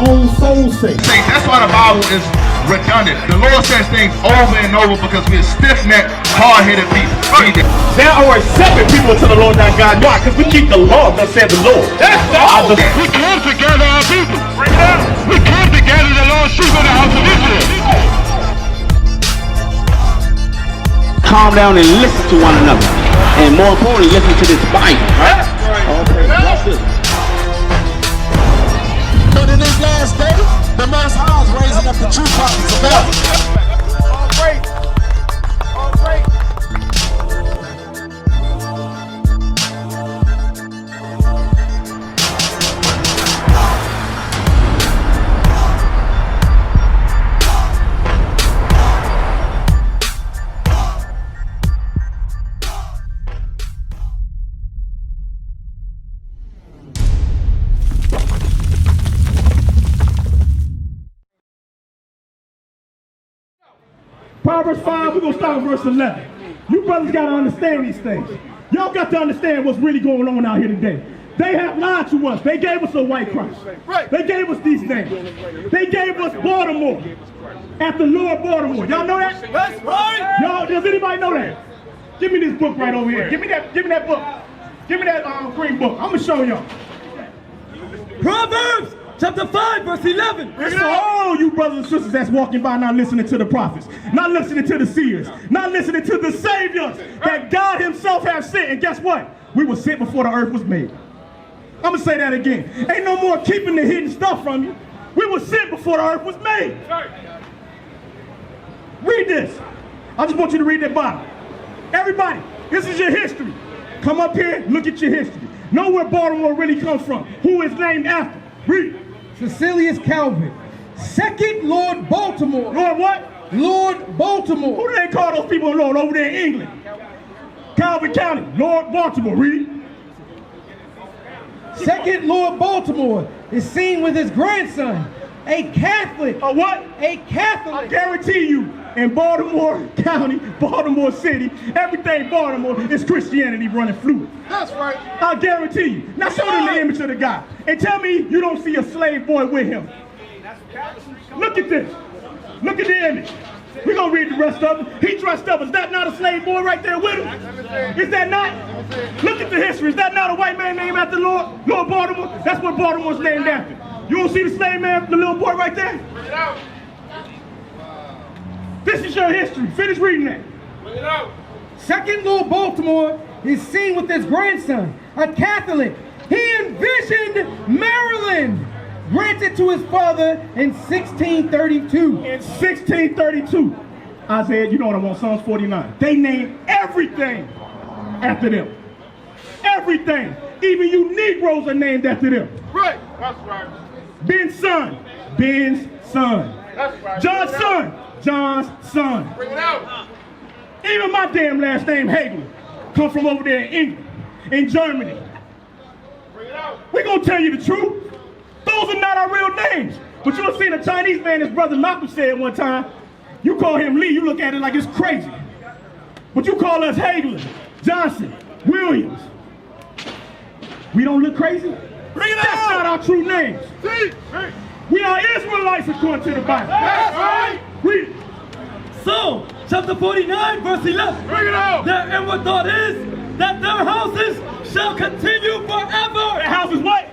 own soul's sake. That's why the Bible is redundant. The Lord says things over and over because we're stiff-necked, hard-headed people. There are accepted people to the Lord thy God. Why? Because we keep the law, thus said the Lord. We come together, our people. We come together, the Lord's sheep of the house of Israel. Calm down and listen to one another. And more importantly, listen to this Bible. Right? Okay, watch this. But in this last day, the Most High is raising up the true prophets of God. All great. All great. Proverbs 5, we're going to start with verse 11. You brothers got to understand these things. Y'all got to understand what's really going on out here today. They have lied to us. They gave us a white Christ. They gave us these names. They gave us Baltimore after Lord Baltimore. Y'all know that? That's right. Y'all, does anybody know that? Give me this book right over here. Give me that book. Give me that green book. I'm going to show y'all. Proverbs chapter 5, verse 11. So all you brothers and sisters that's walking by not listening to the prophets, not listening to the seers, not listening to the saviors that God himself has sent. And guess what? We were sent before the earth was made. I'm going to say that again. Ain't no more keeping the hidden stuff from you. We were sent before the earth was made. Read this. I just want you to read that Bible. Everybody, this is your history. Come up here, look at your history. Know where Baltimore really comes from. Who is named after. Read. Cecilius Calvin, second Lord Baltimore. Lord what? Lord Baltimore. Who do they call those people Lord over there in England? Calvin County, Lord Baltimore. Read. Second Lord Baltimore is seen with his grandson, a Catholic. A what? A Catholic. I guarantee you, in Baltimore County, Baltimore City, everything Baltimore is Christianity running fluid. That's right. I guarantee you. Now show them the image of the guy. And tell me you don't see a slave boy with him. Look at this. Look at the image. We're going to read the rest of it. He dressed up. Is that not a slave boy right there with him? Is that not? Look at the history. Is that not a white man named after Lord Baltimore? That's what Baltimore's named after. You don't see the slave man, the little boy right there? This is your history. Finish reading that. Second Lord Baltimore is seen with his grandson, a Catholic. He envisioned Maryland, granted to his father in 1632. In 1632, Isaiah, you know what I want, Psalms 49. They named everything after them. Everything. Even you Negroes are named after them. Right. That's right. Ben's son, Ben's son. That's right. John's son, John's son. Bring it out. Even my damn last name, Hagler, come from over there in England, in Germany. Bring it out. We're going to tell you the truth. Those are not our real names. But you'll see a Chinese man, his brother Malcolm said one time, you call him Lee, you look at it like it's crazy. But you call us Hagler, Johnson, Williams. We don't look crazy? Bring it That's out. not our true names. See? We are Israelites according to the Bible. That's right. Read it. So, chapter 49, verse 11. Bring it out. Their inward thought is that their houses shall continue forever. That house is what?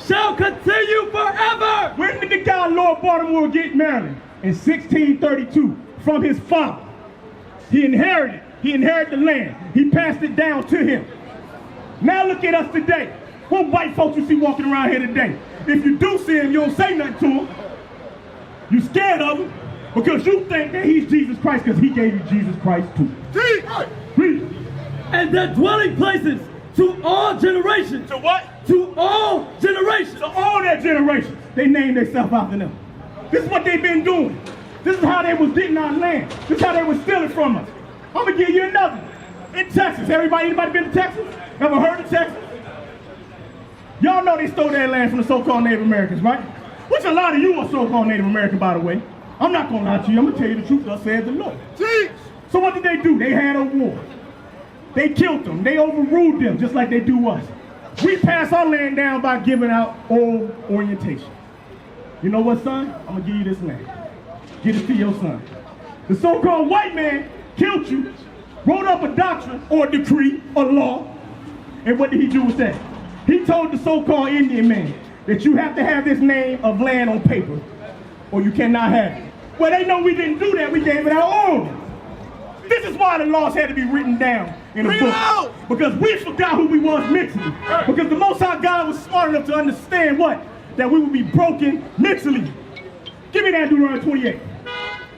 Shall continue forever. When did the guy Lord Baltimore get married? In 1632 from his father. He inherited the land. He passed it down to him. Now look at us today. What white folks you see walking around here today? If you do see him, you don't say nothing to him. You scared of him because you think that he's Jesus Christ because he gave you Jesus Christ too. Read. And their dwelling places to all generations. To what? To all generations. To all their generations. They named themselves after them. This is what they've been doing. This is how they was getting our land. This is how they was stealing from us. I'm going to give you another one. In Texas. Anybody been to Texas? Ever heard of Texas? Y'all know they stole their land from the so-called Native Americans, right? Which a lot of you are so-called Native American, by the way. I'm not going to lie to you. I'm going to tell you the truth. Thus says the Lord. So what did they do? They had a war. They killed them. They overruled them just like they do us. We pass our land down by giving out old orientation. You know what, son? I'm gonna give you this land. Give it to your son. The so-called white man killed you, wrote up a doctrine or a decree or law, and what did he do with that? He told the so-called Indian man that you have to have this name of land on paper, or you cannot have it. Well, they know we didn't do that. We gave it our own. This is why the laws had to be written down in a book. Because we forgot who we was mentally. Because the Most High God was smart enough to understand what? That we would be broken mentally. Give me that Deuteronomy 28.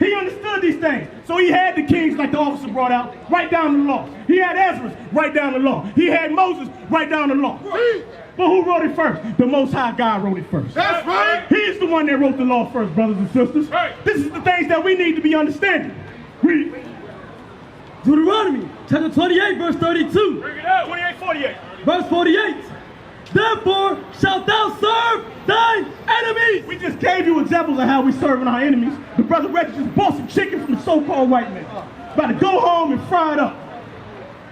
He understood these things. So he had the kings, like the officer brought out, write down the law. He had Ezra, write down the law. He had Moses, write down the law. But who wrote it first? The Most High God wrote it first. That's right. He's the one that wrote the law first, brothers and sisters. This is the things that we need to be understanding. Read. Deuteronomy chapter 28, verse 32. Bring it out. 28:48. Verse 48. Therefore shalt thou serve thine enemies. We just gave you examples of how we serving our enemies. The brother Reggie just bought some chicken from the so-called white man. About to go home and fry it up.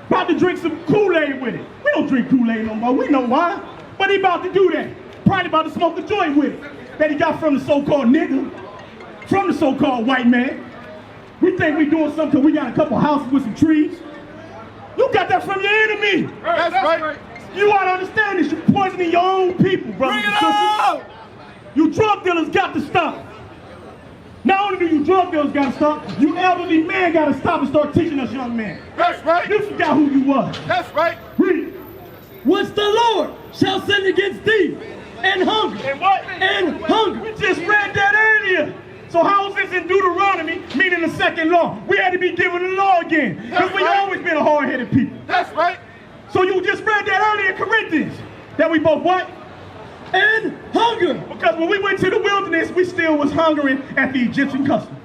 About to drink some Kool-Aid with it. We don't drink Kool-Aid no more. We know why. But he about to do that. Probably about to smoke a joint with it. That he got from the so-called nigga. From the so-called white man. We think we doing something because we got a couple houses with some trees. You got that from your enemy. That's right. You ought to understand this. You're poisoning your own people, brothers and sisters. You drug dealers got to stop. Not only do you drug dealers got to stop, you elderly man got to stop and start teaching us young men. That's right. You forgot who you was. That's right. Read. Which the Lord shall send against thee, and hunger. And what? And hunger. We just read that earlier. So how is this in Deuteronomy, meaning the second law? We had to be given the law again. Because we've always been a hard-headed people. That's right. So you just read that earlier in Corinthians. That we both what? And hunger. Because when we went to the wilderness, we still was hungering at the Egyptian custom.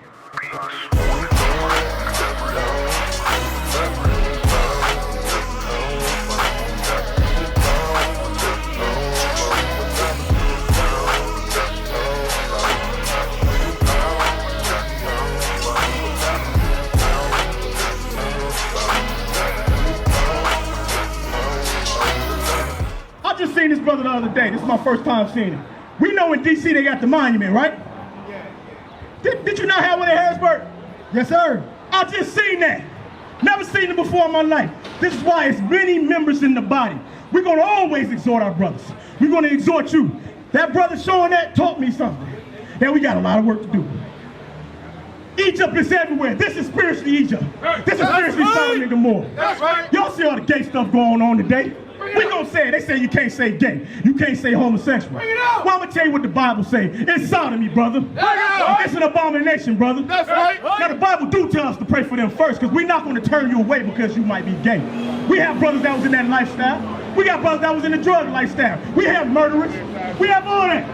I just seen this brother the other day. This is my first time seeing him. We know in D.C. they got the monument, right? Did you not have one in Harrisburg? Yes, sir. I just seen that. Never seen it before in my life. This is why it's many members in the body. We're going to always exhort our brothers. We're going to exhort you. That brother showing that taught me something. And we got a lot of work to do. Egypt is everywhere. This is spiritually Egypt. This is spiritually Sodom and Gomorrah. That's right. Y'all see all the gay stuff going on today? We gonna say it. They say you can't say gay. You can't say homosexual. Bring it out. Well, I'm gonna tell you what the Bible say. It's sodomy, brother. out. It's an abomination, brother. That's right. Now the Bible do tell us to pray for them first, because we're not gonna turn you away because you might be gay. We have brothers that was in that lifestyle. We got brothers that was in the drug lifestyle. We have murderers. We have all that.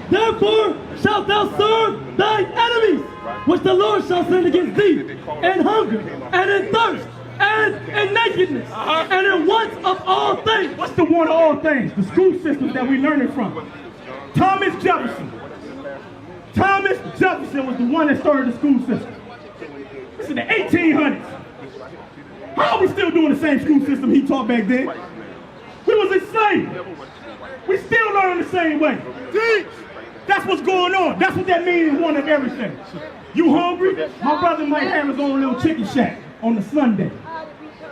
Therefore shalt thou serve thine enemies, which the Lord shall send against thee, in hunger, and in thirst, and in nakedness, and in want of all things. What's the want of all things? The school systems that we learning from. Thomas Jefferson. Thomas Jefferson was the one that started the school system. This is the 1800s. How are we still doing the same school system he taught back then? We was enslaved. We still learn the same way. That's what's going on. That's what that means in one of everything. You hungry? My brother might have his own little chicken shack on the Sunday.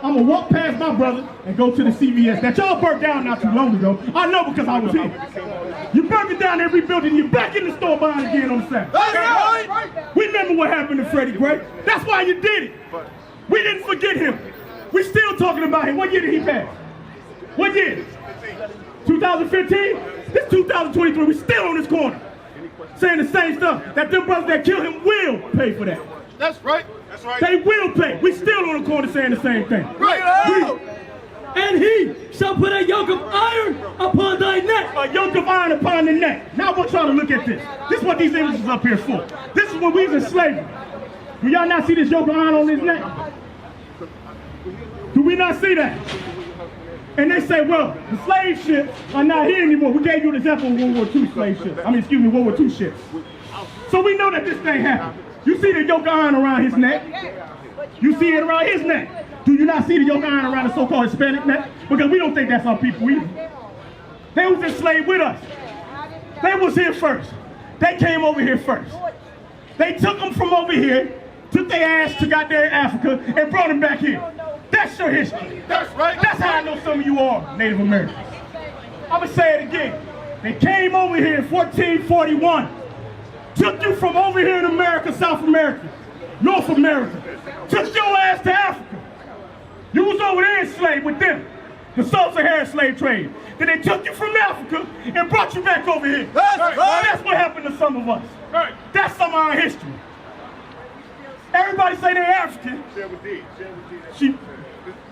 I'm gonna walk past my brother and go to the CVS that y'all burnt down not too long ago. I know because I was here. You burnt it down and rebuilt it, and you're back in the store buying again on Saturday. That's right. We remember what happened to Freddie Gray. That's why you did it. We didn't forget him. We're still talking about him. What year did he pass? What year? 2015? This 2023. We're still on this corner saying the same stuff. That them brothers that killed him will pay for that. That's right. That's right. They will pay. We still on the corner saying the same thing. Right. And he shall put a yoke of iron upon thy neck. A yoke of iron upon the neck. Now I want y'all to look at this. This is what these images up here for. This is when we was in slavery. Do y'all not see this yoke of iron on his neck? Do we not see that? And they say, well, the slave ships are not here anymore. We gave you an example of World War II slave ships. World War II ships. So we know that this thing happened. You see the yoke of iron around his neck. You see it around his neck. Do you not see the yoke of iron around the so-called Hispanic neck? Because we don't think that's our people either. They was enslaved with us. They was here first. They came over here first. They took them from over here, took their ass to goddamn Africa, and brought them back here. That's your history. That's right. That's how I know some of you are Native Americans. I'm going to say it again. They came over here in 1441. Took you from over here in America, South America, North America. Took your ass to Africa. You was over there enslaved with them. The sub-Saharan slave trade. Then they took you from Africa and brought you back over here. That's what happened to some of us. That's some of our history. Everybody say they're African. Share with D.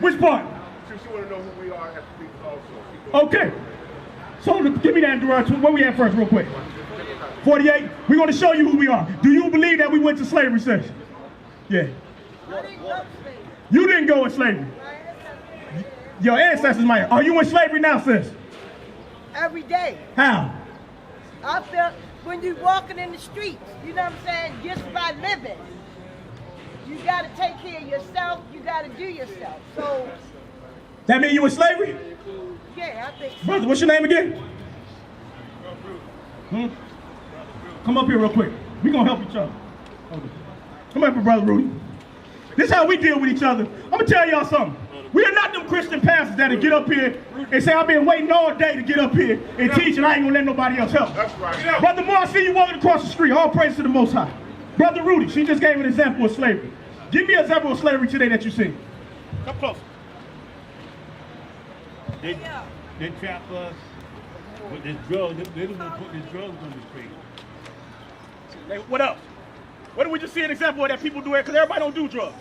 Which part? She want to know who we are as people also. Okay. So give me that direction. Where we at first, real quick? 48. We're going to show you who we are. Do you believe that we went to slavery session? Yeah. You didn't go in slavery. Your ancestors might. Are you in slavery now, sis? Every day. How? I feel when you walking in the streets, you know what I'm saying, just by living. You got to take care of yourself. You got to do yourself. So. That mean you in slavery? Yeah, I think so. Brother, what's your name again? Come up here real quick. We're going to help each other. Come up here, Brother Rudy. This is how we deal with each other. I'm going to tell y'all something. We are not them Christian pastors that'll get up here and say, I've been waiting all day to get up here and teach, and I ain't going to let nobody else help. That's right. Brother Moore, I see you walking across the street. All praise to the Most High. Brother Rudy, she just gave an example of slavery. Give me an example of slavery today that you see. Come close. They trap us with this drug. They don't want to put this drugs on the street. What else? What did we just see an example of that people do it? Because everybody don't do drugs.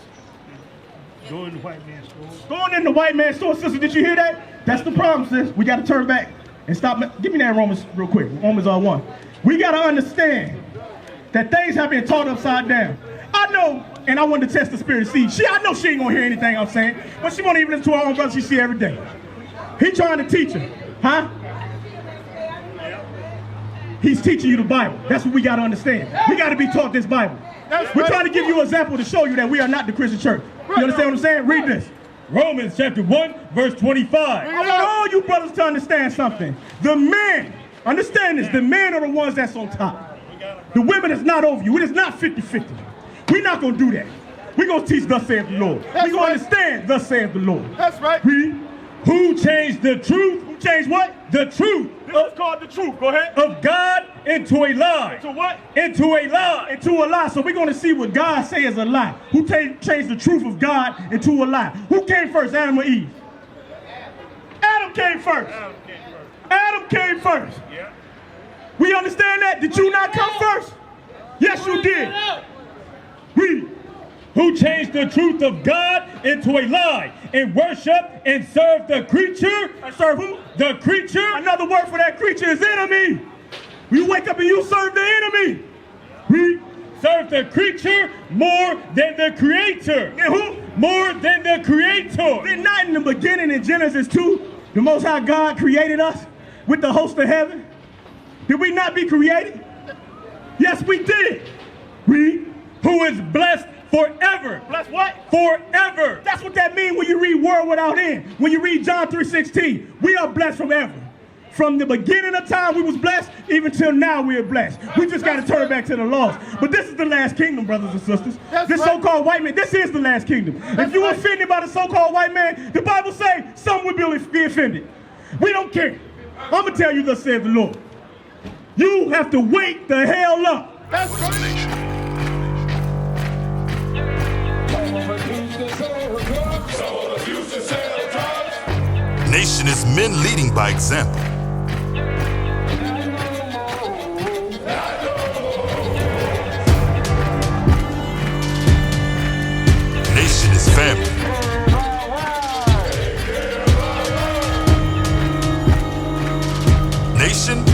Going in the white man's store. Going in the white man's store, sister, did you hear that? That's the problem, sis. We got to turn back and stop. Give me that Romans real quick. Romans 1. We got to understand that things have been taught upside down. I know, and I wanted to test the spirit to see. I know she ain't going to hear anything I'm saying, but she won't even listen to her own brother she see every day. He trying to teach her, huh? He's teaching you the Bible. That's what we got to understand. We got to be taught this Bible. We're trying to give you an example to show you that we are not the Christian church. You understand what I'm saying? Read this. Romans chapter 1, verse 25. I want all you brothers to understand something. The men, understand this, the men are the ones that's on top. The women is not over you. It is not 50-50. We're not going to do that. We're going to teach thus saith the Lord. We're going to understand thus saith the Lord. That's right. Read. Who changed the truth? Who changed what? The truth. This is called the truth. Go ahead. Of God into a lie. Into what? Into a lie. Into a lie. So we're going to see what God says is a lie. Who changed the truth of God into a lie? Who came first, Adam or Eve? Adam came first. Adam came first. Yeah. We understand that? Did you not come first? Yes, you did. Read. Who changed the truth of God into a lie and worship and serve the creature? And serve who? The creature. Another word for that creature is enemy. You wake up and you serve the enemy. Read. Serve the creature more than the creator. And who? More than the creator. Did not in the beginning in Genesis 2, the Most High God created us with the host of heaven? Did we not be created? Yes, we did. Read. Who is blessed forever. Blessed what? Forever. That's what that means when you read world without end. When you read John 3:16, we are blessed forever. From the beginning of time we was blessed, even till now we are blessed. We just got to turn back to the laws. But this is the last kingdom, brothers and sisters. This so-called white man, this is the last kingdom. If you offended by the so-called white man, the Bible say some will be offended. We don't care. I'm going to tell you thus saith the Lord. You have to wake the hell up. That's right. Nation is men leading by example. Nation is family. Nation